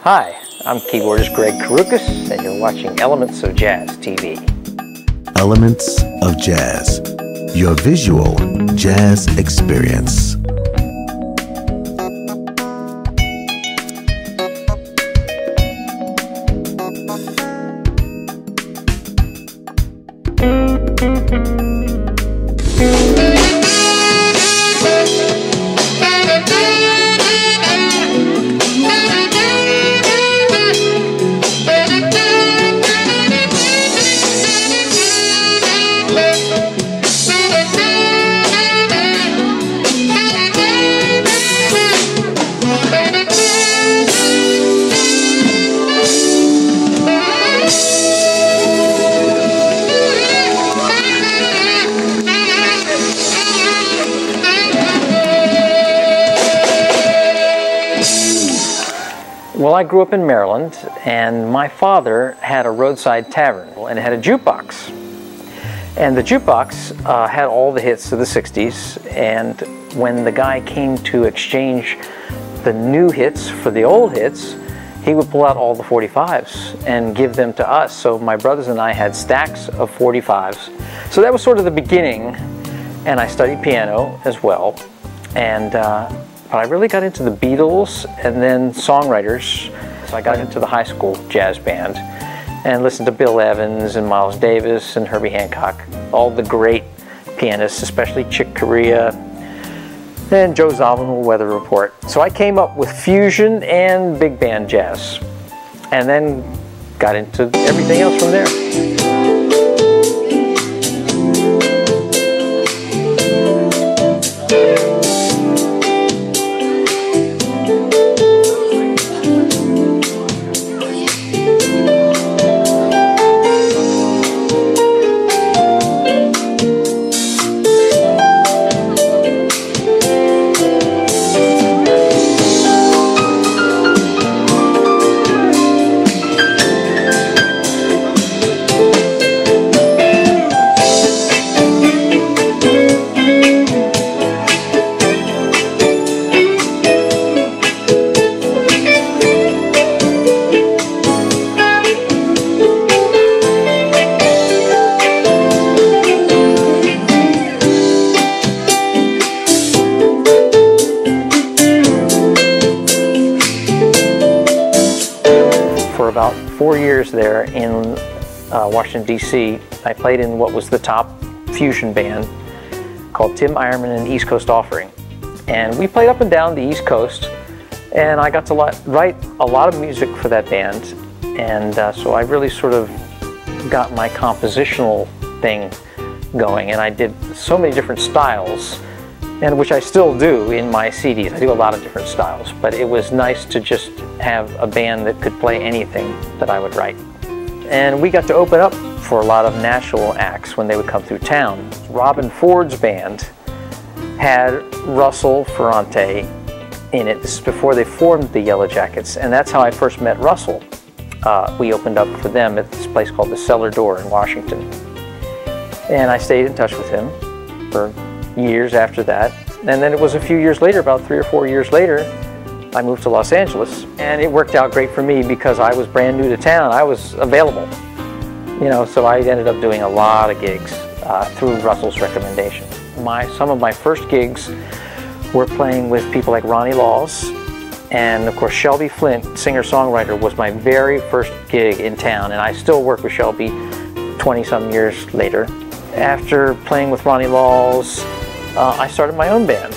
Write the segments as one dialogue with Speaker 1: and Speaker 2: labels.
Speaker 1: Hi, I'm keyboardist Gregg Karukas, and you're watching Elements of Jazz TV.
Speaker 2: Elements of Jazz, your visual jazz experience.
Speaker 1: Well, I grew up in Maryland, and my father had a roadside tavern, and it had a jukebox. And the jukebox had all the hits of the 60s, and when the guy came to exchange the new hits for the old hits, he would pull out all the 45s and give them to us. So my brothers and I had stacks of 45s. So that was sort of the beginning, and I studied piano as well. And but I really got into the Beatles and then songwriters. So I got into the high school jazz band and listened to Bill Evans and Miles Davis and Herbie Hancock, all the great pianists, especially Chick Corea and Joe Zawinul, Weather Report. So I came up with fusion and big band jazz, and then got into everything else from there. For about 4 years there in Washington, D.C., I played in what was the top fusion band called Tim Ironman and East Coast Offering. And we played up and down the East Coast, and I got to write a lot of music for that band. And so I really sort of got my compositional thing going, and I did so many different styles, and which I still do in my CDs. I do a lot of different styles, but it was nice to just have a band that could play anything that I would write. And we got to open up for a lot of Nashville acts when they would come through town. Robin Ford's band had Russell Ferrante in it. This is before they formed the Yellow Jackets, and that's how I first met Russell. We opened up for them at this place called the Cellar Door in Washington. And I stayed in touch with him for years after that. And then it was a few years later, about 3 or 4 years later, I moved to Los Angeles, and it worked out great for me because I was brand new to town. I was available, you know, so I ended up doing a lot of gigs through Russell's recommendation. Some of my first gigs were playing with people like Ronnie Laws, and of course Shelby Flint, singer-songwriter, was my very first gig in town, and I still work with Shelby 20-some years later. After playing with Ronnie Laws, I started my own band,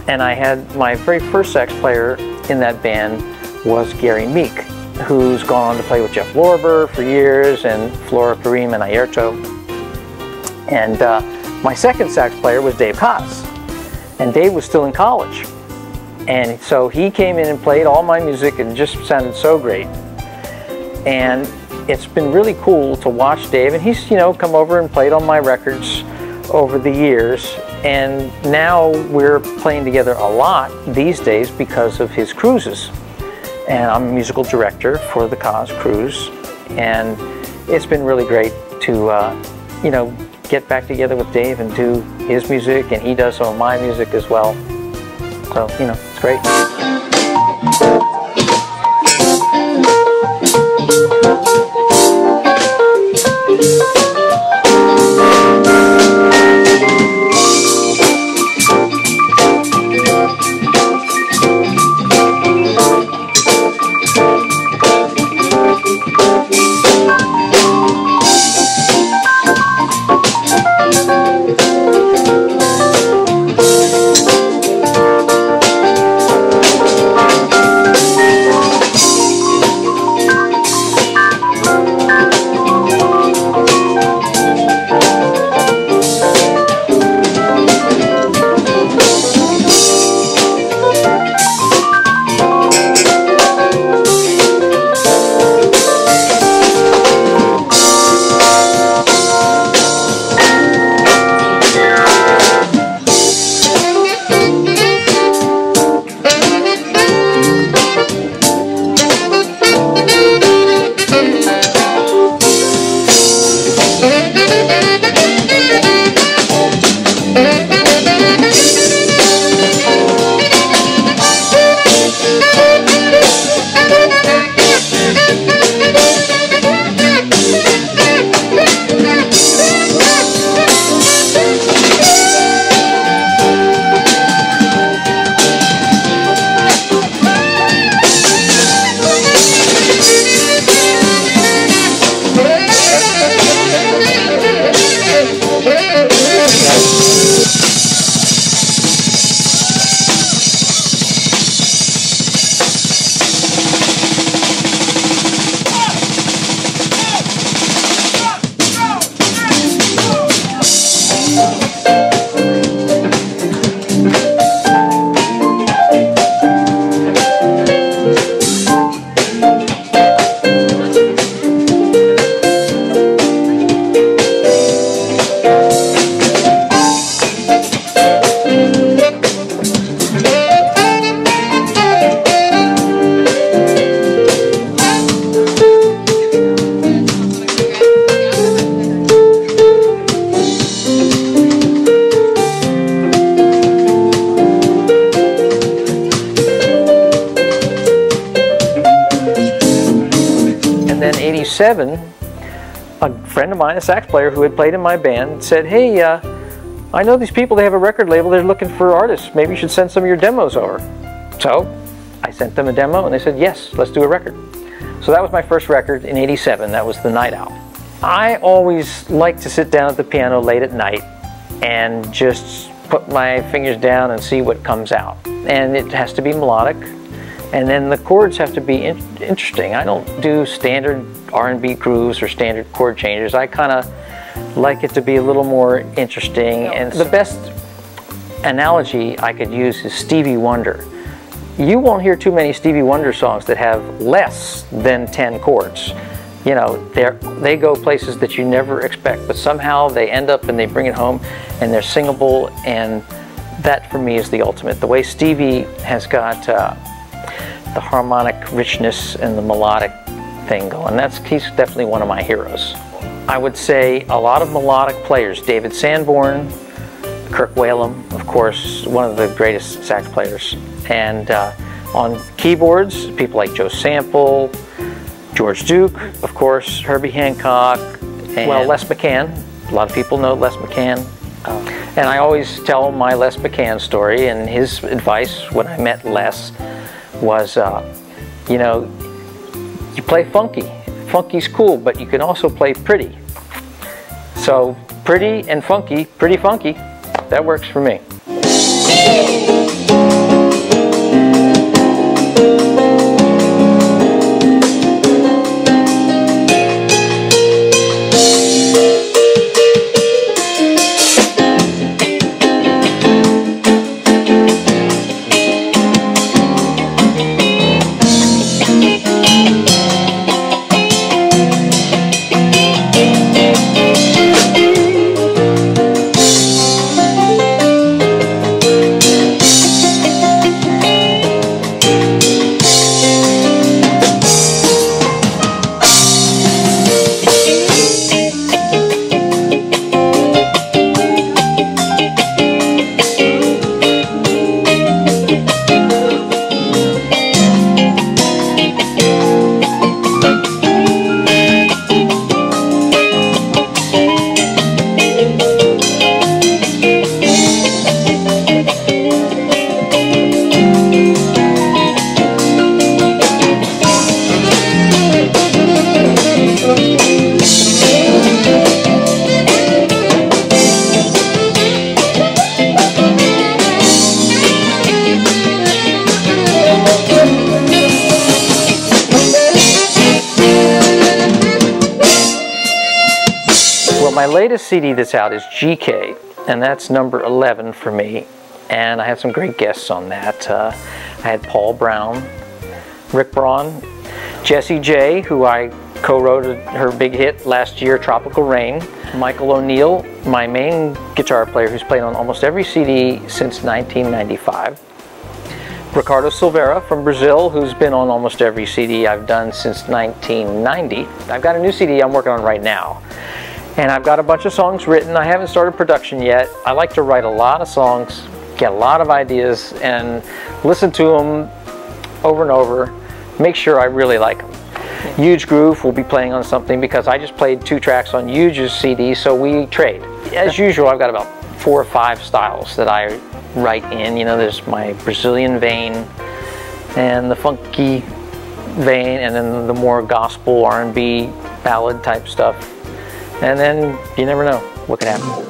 Speaker 1: and I had my very first sax player in that band was Gary Meek, who's gone on to play with Jeff Lorber for years, and Flora Karim and Ayrto. And my second sax player was Dave Haas, and Dave was still in college, and so he came in and played all my music and just sounded so great. And it's been really cool to watch Dave, and he's, you know, come over and played on my records over the years, and now we're playing together a lot these days because of his cruises. And I'm a musical director for the Cos Cruise, and it's been really great to, you know, get back together with Dave and do his music, and he does some of my music as well. So, you know, it's great. '87, a friend of mine, a sax player who had played in my band, said, "Hey, I know these people, they have a record label, they're looking for artists. Maybe you should send some of your demos over." So I sent them a demo and they said, "Yes, let's do a record." So that was my first record in '87. That was The Night Owl. I always like to sit down at the piano late at night and just put my fingers down and see what comes out. And it has to be melodic, and then the chords have to be interesting. I don't do standard R&B grooves or standard chord changes. I kind of like it to be a little more interesting. And the best analogy I could use is Stevie Wonder. You won't hear too many Stevie Wonder songs that have less than 10 chords. You know, they go places that you never expect, but somehow they end up and they bring it home and they're singable, and that for me is the ultimate. The way Stevie has got the harmonic richness and the melodic thing going, he's definitely one of my heroes. I would say a lot of melodic players, David Sanborn, Kirk Whalum, of course, one of the greatest sax players. And on keyboards, people like Joe Sample, George Duke, of course, Herbie Hancock, and well, Les McCann. A lot of people know Les McCann. And I always tell my Les McCann story, and his advice when I met Les was, you know, you play funky. Funky's cool, but you can also play pretty. So pretty and funky, pretty funky, that works for me. My latest CD that's out is GK, and that's number 11 for me, and I have some great guests on that. I had Paul Brown, Rick Braun, Jessie J, who I co-wrote her big hit last year, Tropical Rain, Michael O'Neill, my main guitar player who's played on almost every CD since 1995, Ricardo Silveira from Brazil, who's been on almost every CD I've done since 1990. I've got a new CD I'm working on right now. And I've got a bunch of songs written. I haven't started production yet. I like to write a lot of songs, get a lot of ideas, and listen to them over and over, make sure I really like them. Huge Groove will be playing on something because I just played 2 tracks on Huge's CD, so we trade. As usual, I've got about 4 or 5 styles that I write in. You know, there's my Brazilian vein and the funky vein, and then the more gospel R&B ballad type stuff. And then you never know what can happen.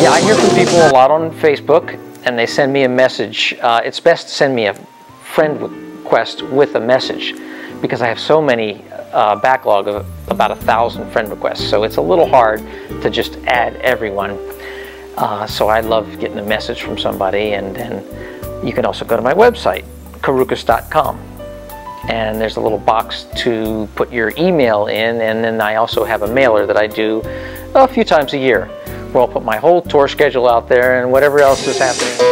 Speaker 1: Yeah, I hear from people a lot on Facebook, and they send me a message. It's best to send me a friend request with a message, because I have so many backlog of about 1,000 friend requests, so it's a little hard to just add everyone. So I love getting a message from somebody, and then you can also go to my website, karukas.com, and there's a little box to put your email in, and then I also have a mailer that I do a few times a year, where I'll put my whole tour schedule out there and whatever else is happening.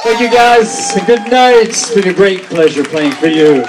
Speaker 3: Thank you guys, and good night. It's been a great pleasure playing for you.